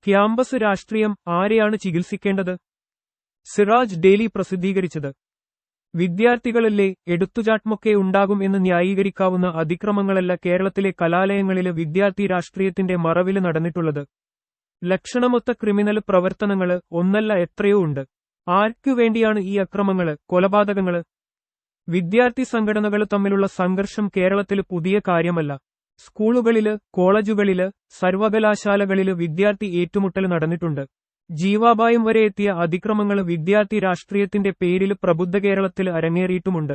Campus രാഷ്ട്രീയം ആരെയാണ് ചികിത്സിക്കേണ്ടത്? Siraj daily പ്രസിദ്ധീകരിച്ചത്. വിദ്യാർത്ഥികളല്ലേ, എടുത്തുചാട്ടമൊക്കെ ഉണ്ടാകും എന്ന് ന്യായീകരിക്കാവുന്ന അതിക്രമങ്ങളല്ല കേരളത്തിലെ കലാലയങ്ങളില് വിദ്യാർത്ഥി രാഷ്ട്രീയത്തിന്റെ മറവില് നടന്നിട്ടുള്ളത്. ലക്ഷണമൊത്ത ക്രിമിനൽ പ്രവർത്തനങ്ങള് ഒന്നല്ല എത്രയോ ഉണ്ട്. ആർക്കു വേണ്ടിയാണ് ഈ അക്രമങ്ങള്, കൊലപാതകങ്ങള്? വിദ്യാർത്ഥി സംഘടനകള് തമ്മിലുള്ള സംഘർഷം കേരളത്തില് പുതിയ കാര്യമല്ല. സ്കൂളുകളില്, കോളേജുകളില്, സർവകലാശാലകളില് വിദ്യാർത്ഥി ഏറ്റുമുട്ടല് നടന്നിട്ടുണ്ട്. ജീവാപായം വരെ എത്തിയ അതിക്രമങ്ങള് വിദ്യാർത്ഥി രാഷ്ട്രീയത്തിന്റെ പേരില് പ്രബുദ്ധ കേരളത്തില് അരങ്ങേറിയിട്ടുമുണ്ട്.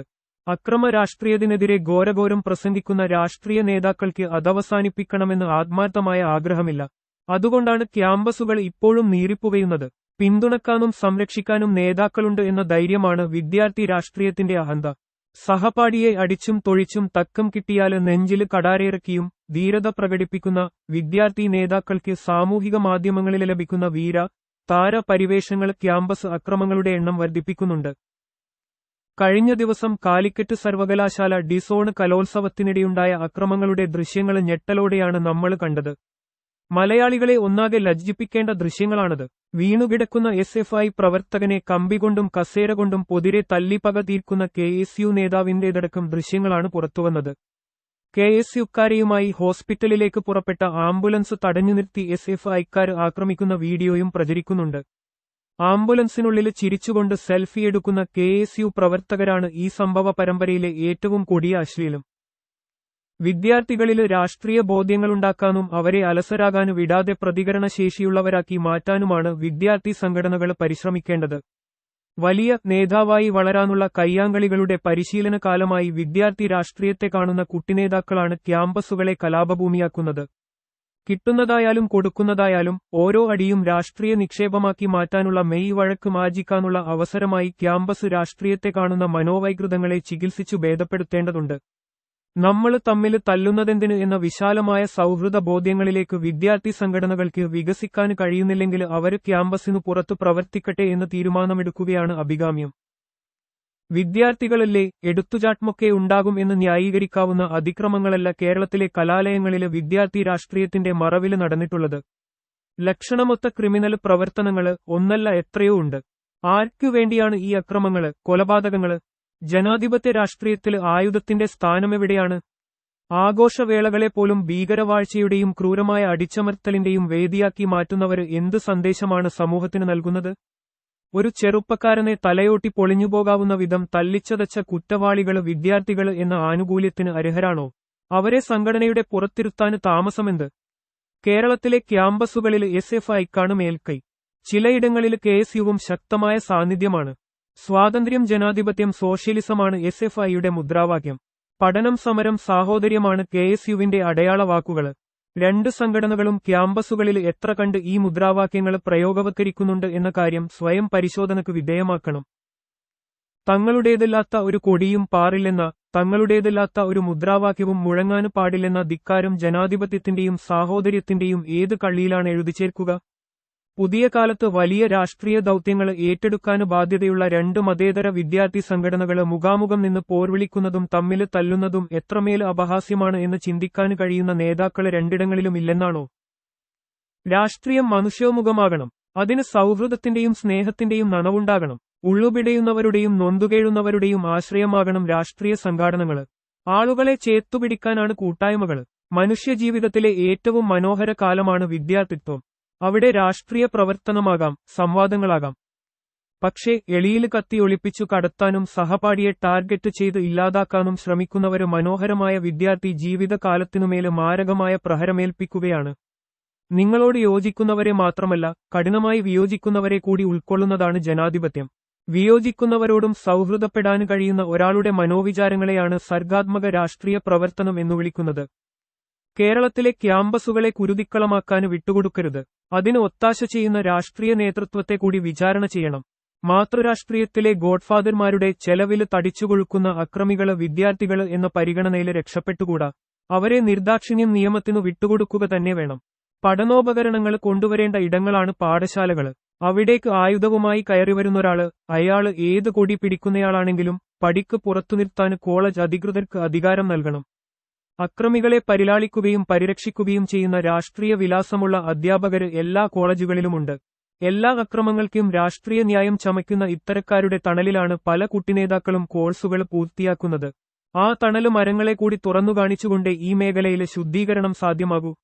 അക്രമ രാഷ്ട്രീയത്തിനെതിരെ ഘോരഘോരം പ്രസംഗിക്കുന്ന രാഷ്ട്രീയ നേതാക്കൾക്ക് അതവസാനിപ്പിക്കണമെന്ന് ആത്മാർത്ഥമായ ആഗ്രഹമില്ല. അതുകൊണ്ടാണ് ക്യാമ്പസുകൾ ഇപ്പോഴും നീറിപ്പുകയുന്നത്. പിന്തുണക്കാനും സംരക്ഷിക്കാനും നേതാക്കളുണ്ട് എന്ന ധൈര്യമാണ് വിദ്യാർത്ഥി രാഷ്ട്രീയത്തിന്റെ അഹന്ത. സഹപാഠിയെ അടിച്ചും തൊഴിച്ചും തക്കം കിട്ടിയാല് നെഞ്ചില് കടാരയിറക്കിയും ധീരത പ്രകടിപ്പിക്കുന്ന വിദ്യാർത്ഥി നേതാക്കൾക്ക് സാമൂഹിക മാധ്യമങ്ങളിൽ ലഭിക്കുന്ന താര പരിവേഷങ്ങൾ ക്യാമ്പസ് അക്രമങ്ങളുടെ എണ്ണം വർദ്ധിപ്പിക്കുന്നുണ്ട്. കഴിഞ്ഞ ദിവസം കാലിക്കറ്റ് സർവകലാശാല ഡിസോൺ കലോത്സവത്തിനിടെയുണ്ടായ അക്രമങ്ങളുടെ ദൃശ്യങ്ങൾ ഞെട്ടലോടെയാണ് നമ്മൾ കണ്ടത്. മലയാളികളെ ഒന്നാകെ ലജ്ജിപ്പിക്കേണ്ട ദൃശ്യങ്ങളാണത്. വീണുകിടക്കുന്ന SFI പ്രവർത്തകനെ കമ്പികൊണ്ടും കസേരകൊണ്ടും പൊതിരെ തല്ലിപ്പക തീർക്കുന്ന KSU നേതാവിന്റേതടക്കം ദൃശ്യങ്ങളാണ് പുറത്തുവന്നത്. KSUക്കാരെയുമായി ഹോസ്പിറ്റലിലേക്ക് പുറപ്പെട്ട ആംബുലൻസ് തടഞ്ഞു നിർത്തി SFIക്കാർ ആക്രമിക്കുന്ന വീഡിയോയും പ്രചരിക്കുന്നുണ്ട്. ആംബുലൻസിനുള്ളിൽ ചിരിച്ചുകൊണ്ട് സെൽഫി എടുക്കുന്ന KSU പ്രവർത്തകരാണ് ഈ സംഭവ പരമ്പരയിലെ ഏറ്റവും കൊടിയ അശ്ലീലം. വിദ്യാർത്ഥികളില് രാഷ്ട്രീയ ബോധ്യങ്ങളുണ്ടാക്കാനും അവരെ അലസരാകാനു വിടാതെ പ്രതികരണശേഷിയുള്ളവരാക്കി മാറ്റാനുമാണ് വിദ്യാർത്ഥി സംഘടനകൾ പരിശ്രമിക്കേണ്ടത്. വലിയ നേതാവായി വളരാനുള്ള കയ്യാങ്കളികളുടെ പരിശീലന കാലമായി വിദ്യാർത്ഥി രാഷ്ട്രീയത്തെ കാണുന്ന കുട്ടിനേതാക്കളാണ് ക്യാമ്പസുകളെ കലാപഭൂമിയാക്കുന്നത്. കിട്ടുന്നതായാലും കൊടുക്കുന്നതായാലും ഓരോ അടിയും രാഷ്ട്രീയ നിക്ഷേപമാക്കി മാറ്റാനുള്ള മെയ് വഴക്ക് മാജിക്കാനുള്ള അവസരമായി ക്യാമ്പസ് രാഷ്ട്രീയത്തെ കാണുന്ന മനോവൈകൃതങ്ങളെ ചികിത്സിച്ചു ഭേദപ്പെടുത്തേണ്ടതുണ്ട്. നമ്മള് തമ്മില് തല്ലുന്നതെന്തിന് എന്ന വിശാലമായ സൗഹൃദ ബോധ്യങ്ങളിലേക്ക് വിദ്യാർത്ഥി സംഘടനകൾക്ക് വികസിക്കാൻ കഴിയുന്നില്ലെങ്കിൽ അവര് ക്യാമ്പസിനു പുറത്തു പ്രവർത്തിക്കട്ടെ എന്ന് തീരുമാനമെടുക്കുകയാണ് അഭികാമ്യം. വിദ്യാർത്ഥികളല്ലേ, എടുത്തുചാട്ടമൊക്കെ ഉണ്ടാകും എന്ന് ന്യായീകരിക്കാവുന്ന അതിക്രമങ്ങളല്ല കേരളത്തിലെ കലാലയങ്ങളില് വിദ്യാർത്ഥി രാഷ്ട്രീയത്തിന്റെ മറവില് നടന്നിട്ടുള്ളത്. ലക്ഷണമൊത്ത ക്രിമിനൽ പ്രവർത്തനങ്ങള് ഒന്നല്ല എത്രയോ ഉണ്ട്. ആർക്കു വേണ്ടിയാണ് ഈ അക്രമങ്ങള്, കൊലപാതകങ്ങള്? ജനാധിപത്യ രാഷ്ട്രീയത്തില് ആയുധത്തിന്റെ സ്ഥാനമെവിടെയാണ്? ആഘോഷവേളകളെപ്പോലും ഭീകരവാഴ്ചയുടെയും ക്രൂരമായ അടിച്ചമർത്തലിന്റെയും വേദിയാക്കി മാറ്റുന്നവര് എന്ത് സന്ദേശമാണ് സമൂഹത്തിന് നൽകുന്നത്? ഒരു ചെറുപ്പക്കാരനെ തലയോട്ടി പൊളിഞ്ഞുപോകാവുന്ന വിധം തല്ലിച്ചതച്ച കുറ്റവാളികള് വിദ്യാർത്ഥികള് എന്ന ആനുകൂല്യത്തിന് അർഹരാണോ? അവരെ സംഘടനയുടെ പുറത്തിരുത്താന് താമസമെന്ത്? കേരളത്തിലെ ക്യാമ്പസുകളില് SFIക്കാണ് മേൽക്കൈ. ചിലയിടങ്ങളില് KSUവും ശക്തമായ സാന്നിധ്യമാണ്. സ്വാതന്ത്ര്യം, ജനാധിപത്യം, സോഷ്യലിസമാണ് SFIയുടെ മുദ്രാവാക്യം. പഠനം, സമരം, സാഹോദര്യമാണ് KSUവിന്റെ അടയാളവാക്കുകള്. രണ്ട് സംഘടനകളും ക്യാമ്പസുകളിൽ എത്ര കണ്ട് ഈ മുദ്രാവാക്യങ്ങൾ പ്രയോഗവത്കരിക്കുന്നുണ്ട് എന്ന കാര്യം സ്വയം പരിശോധനയ്ക്ക് വിധേയമാക്കണം. തങ്ങളുടേതല്ലാത്ത ഒരു കൊടിയും പാറില്ലെന്ന, തങ്ങളുടേതല്ലാത്ത ഒരു മുദ്രാവാക്യവും മുഴങ്ങാന് പാടില്ലെന്ന ധിക്കാരം ജനാധിപത്യത്തിന്റെയും സാഹോദര്യത്തിന്റെയും ഏത് കള്ളിയിലാണ് എഴുതിച്ചേർക്കുക? പുതിയ കാലത്ത് വലിയ രാഷ്ട്രീയ ദൗത്യങ്ങൾ ഏറ്റെടുക്കാന് ബാധ്യതയുള്ള രണ്ട് മതേതര വിദ്യാർത്ഥി സംഘടനകള് മുഖാമുഖം നിന്ന് പോർവിളിക്കുന്നതും തമ്മില് തല്ലുന്നതും എത്രമേൽ അപഹാസ്യമാണ് എന്ന് ചിന്തിക്കാന് കഴിയുന്ന നേതാക്കള് രണ്ടിടങ്ങളിലും ഇല്ലെന്നാണോ? രാഷ്ട്രീയം മനുഷ്യോമുഖമാകണം. അതിന് സൗഹൃദത്തിന്റെയും സ്നേഹത്തിന്റെയും നനവുണ്ടാകണം. ഉള്ളുപിടയുന്നവരുടെയും നൊന്തുകേഴുന്നവരുടെയും ആശ്രയമാകണം രാഷ്ട്രീയ സംഘാടനങ്ങള്. ആളുകളെ ചേത്തുപിടിക്കാനാണ് കൂട്ടായ്മകള്. മനുഷ്യജീവിതത്തിലെ ഏറ്റവും മനോഹര കാലമാണ് വിദ്യാർത്ഥിത്വം. അവിടെ രാഷ്ട്രീയ പ്രവർത്തനമാകാം, സംവാദങ്ങളാകാം. പക്ഷേ എളിയില് കത്തി ഒളിപ്പിച്ചു കടത്താനും സഹപാഠിയെ ടാർഗറ്റ് ചെയ്ത് ഇല്ലാതാക്കാനും ശ്രമിക്കുന്നവര് മനോഹരമായ വിദ്യാർത്ഥി ജീവിതകാലത്തിനുമേല് മാരകമായ പ്രഹരമേൽപ്പിക്കുകയാണ്. നിങ്ങളോട് യോജിക്കുന്നവരെ മാത്രമല്ല, കഠിനമായി വിയോജിക്കുന്നവരെ കൂടി ഉൾക്കൊള്ളുന്നതാണ് ജനാധിപത്യം. വിയോജിക്കുന്നവരോടും സൗഹൃദപ്പെടാന് കഴിയുന്ന ഒരാളുടെ മനോവിചാരങ്ങളെയാണ് സർഗാത്മക രാഷ്ട്രീയ പ്രവർത്തനം എന്നു വിളിക്കുന്നത്. കേരളത്തിലെ ക്യാമ്പസുകളെ കുരുതിക്കളമാക്കാന് വിട്ടുകൊടുക്കരുത്. അതിന് ഒത്താശ ചെയ്യുന്ന രാഷ്ട്രീയ നേതൃത്വത്തെ കൂടി വിചാരണ ചെയ്യണം. മാതൃരാഷ്ട്രീയത്തിലെ ഗോഡ്ഫാദർമാരുടെ ചെലവില് തടിച്ചുകൊഴുക്കുന്ന അക്രമികള് വിദ്യാർത്ഥികള് എന്ന പരിഗണനയില് രക്ഷപ്പെട്ടുകൂടാ. അവരെ നിർദാക്ഷിണ്യം നിയമത്തിനു വിട്ടുകൊടുക്കുക തന്നെ വേണം. പഠനോപകരണങ്ങൾ കൊണ്ടുവരേണ്ട ഇടങ്ങളാണ് പാഠശാലകള്. അവിടേക്ക് ആയുധവുമായി കയറിവരുന്നൊരാള്, അയാള് ഏത് കൊടി പിടിക്കുന്നയാളാണെങ്കിലും പടിക്ക് പുറത്തുനിർത്താന് കോളേജ് അധികൃതർക്ക് അധികാരം നൽകണം. അക്രമികളെ പരിലാളിക്കുകയും പരിരക്ഷിക്കുകയും ചെയ്യുന്ന രാഷ്ട്രീയ വിലാസമുള്ള അധ്യാപകര് എല്ലാ കോളേജുകളിലുമുണ്ട്. എല്ലാ അക്രമങ്ങൾക്കും രാഷ്ട്രീയ ന്യായം ചമയ്ക്കുന്ന ഇത്തരക്കാരുടെ തണലിലാണ് പല കുട്ടിനേതാക്കളും കോഴ്സുകൾ പൂർത്തിയാക്കുന്നത്. ആ തണല് മരങ്ങളെ കൂടി തുറന്നുകാണിച്ചുകൊണ്ടേ ഈ മേഖലയിലെ ശുദ്ധീകരണം സാധ്യമാകൂ.